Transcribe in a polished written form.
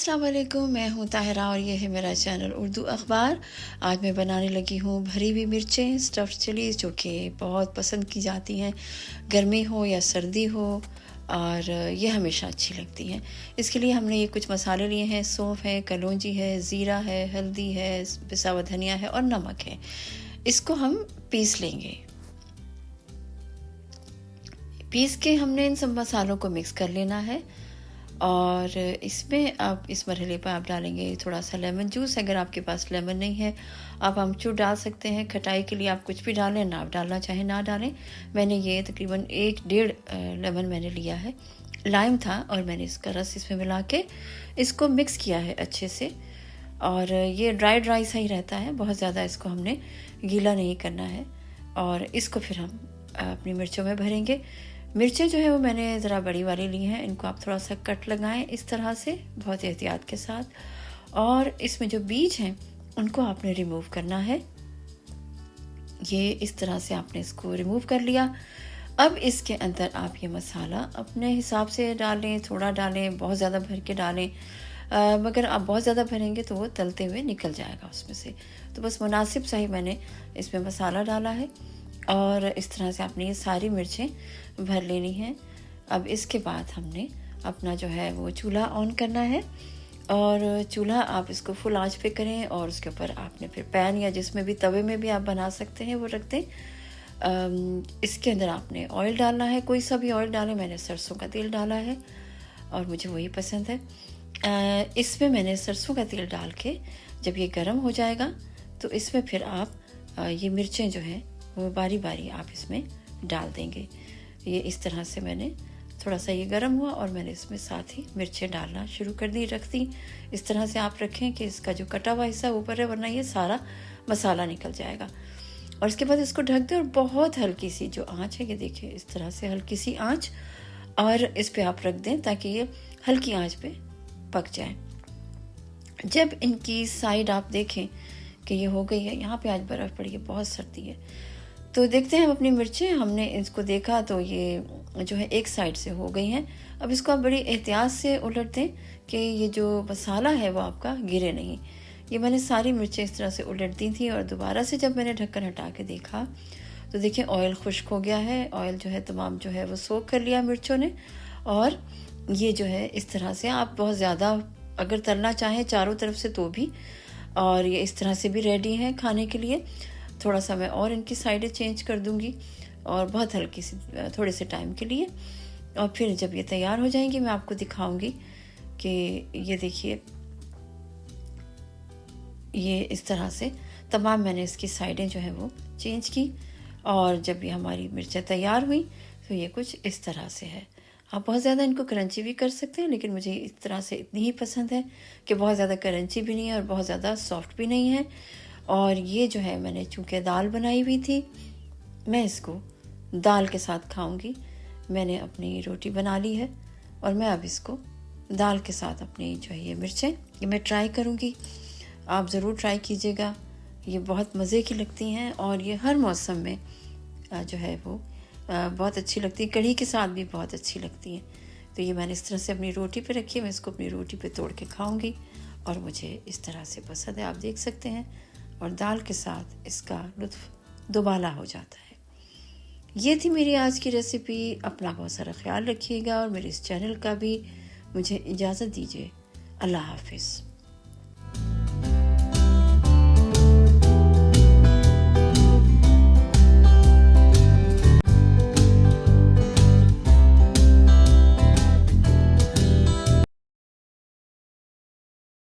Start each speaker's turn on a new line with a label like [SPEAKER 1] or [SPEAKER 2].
[SPEAKER 1] अस्सलाम वालेकुम, मैं हूँ ताहिरा और ये है मेरा चैनल उर्दू अखबार। आज मैं बनाने लगी हूँ भरी हुई मिर्चें, स्टफ़्ड चिलीज़, जो कि बहुत पसंद की जाती हैं, गर्मी हो या सर्दी हो, और ये हमेशा अच्छी लगती हैं। इसके लिए हमने ये कुछ मसाले लिए हैं। सौंफ है, कलौंजी है, ज़ीरा है, हल्दी है, पिसा हुआ धनिया है और नमक है। इसको हम पीस लेंगे। पीस के हमने इन सब मसालों को मिक्स कर लेना है। और इसमें आप इस मरहले पर आप डालेंगे थोड़ा सा लेमन जूस। अगर आपके पास लेमन नहीं है, आप आमचूर डाल सकते हैं। खटाई के लिए आप कुछ भी डालें, ना आप डालना चाहें ना डालें। मैंने ये तकरीबन 1-1.5 लेमन मैंने लिया है, लाइम था, और मैंने इसका रस इसमें मिला के इसको मिक्स किया है अच्छे से। और ये ड्राई ड्राई सा ही रहता है, बहुत ज़्यादा इसको हमने गीला नहीं करना है। और इसको फिर हम अपनी मिर्चों में भरेंगे। मिर्चें जो है वो मैंने ज़रा बड़ी वाली ली हैं। इनको आप थोड़ा सा कट लगाएं इस तरह से, बहुत एहतियात के साथ। और इसमें जो बीज हैं उनको आपने रिमूव करना है। ये इस तरह से आपने इसको रिमूव कर लिया। अब इसके अंदर आप ये मसाला अपने हिसाब से डालें, थोड़ा डालें, बहुत ज़्यादा भर के डालें। मगर आप बहुत ज़्यादा भरेंगे तो वो तलते हुए निकल जाएगा उसमें से। तो बस मुनासिब सा ही मैंने इसमें मसाला डाला है। और इस तरह से आपने ये सारी मिर्चें भर लेनी हैं। अब इसके बाद हमने अपना जो है वो चूल्हा ऑन करना है। और चूल्हा आप इसको फुल आंच पे करें, और उसके ऊपर आपने फिर पैन या जिसमें भी, तवे में भी आप बना सकते हैं, वो रख दें। इसके अंदर आपने ऑयल डालना है, कोई सा भी ऑयल डालें। मैंने सरसों का तेल डाला है और मुझे वही पसंद है। इसमें मैंने सरसों का तेल डाल के जब ये गर्म हो जाएगा तो इसमें फिर आप ये मिर्चें जो हैं वो बारी बारी आप इसमें डाल देंगे। ये इस तरह से मैंने थोड़ा सा ये गर्म हुआ और मैंने इसमें साथ ही मिर्चें डालना शुरू कर दी, रख दी। इस तरह से आप रखें कि इसका जो कटा हुआ हिस्सा ऊपर है, वरना ये सारा मसाला निकल जाएगा। और इसके बाद इसको ढक दें और बहुत हल्की सी जो आंच है, ये देखिए इस तरह से हल्की सी आंच, और इस पे आप रख दें ताकि ये हल्की आंच पे पक जाए। जब इनकी साइड आप देखें कि ये हो गई है, यहाँ पे आज बर्फ़ पड़ी है, बहुत सर्दी है, तो देखते हैं हम अपनी मिर्चें। हमने इसको देखा तो ये जो है एक साइड से हो गई हैं। अब इसको आप बड़ी एहतियात से उलट दें कि ये जो मसाला है वो आपका गिरे नहीं। ये मैंने सारी मिर्चें इस तरह से उलट दी थी, और दोबारा से जब मैंने ढक्कन हटा के देखा तो देखिए ऑयल खुश्क हो गया है। ऑयल जो है तमाम जो है वो सोख कर लिया मिर्चों ने। और ये जो है इस तरह से आप बहुत ज़्यादा अगर तलना चाहें चारों तरफ से तो भी, और ये इस तरह से भी रेडी हैं खाने के लिए। थोड़ा सा मैं और इनकी साइडें चेंज कर दूंगी, और बहुत हल्की सी थोड़े से टाइम के लिए। और फिर जब ये तैयार हो जाएंगी मैं आपको दिखाऊंगी कि ये देखिए ये इस तरह से तमाम मैंने इसकी साइडें जो है वो चेंज की। और जब ये हमारी मिर्चें तैयार हुई तो ये कुछ इस तरह से है। आप बहुत ज़्यादा इनको क्रंची भी कर सकते हैं, लेकिन मुझे इस तरह से इतनी ही पसंद है कि बहुत ज़्यादा क्रंची भी नहीं है और बहुत ज़्यादा सॉफ्ट भी नहीं है। और ये जो है मैंने चूँकि दाल बनाई हुई थी, मैं इसको दाल के साथ खाऊंगी। मैंने अपनी रोटी बना ली है और मैं अब इसको दाल के साथ अपनी जो है ये मिर्चें ये मैं ट्राई करूंगी। आप ज़रूर ट्राई कीजिएगा, ये बहुत मज़े की लगती हैं और ये हर मौसम में जो है वो बहुत अच्छी लगती है। कढ़ी के साथ भी बहुत अच्छी लगती हैं। तो ये मैंने इस तरह से अपनी रोटी पे रखी है, मैं इसको अपनी रोटी पे तोड़ के खाऊंगी और मुझे इस तरह से पसंद है, आप देख सकते हैं। और दाल के साथ इसका लुत्फ़ दुबाला हो जाता है। ये थी मेरी आज की रेसिपी। अपना बहुत सारा ख्याल रखिएगा और मेरे इस चैनल का भी। मुझे इजाज़त दीजिए। अल्लाह हाफिज़।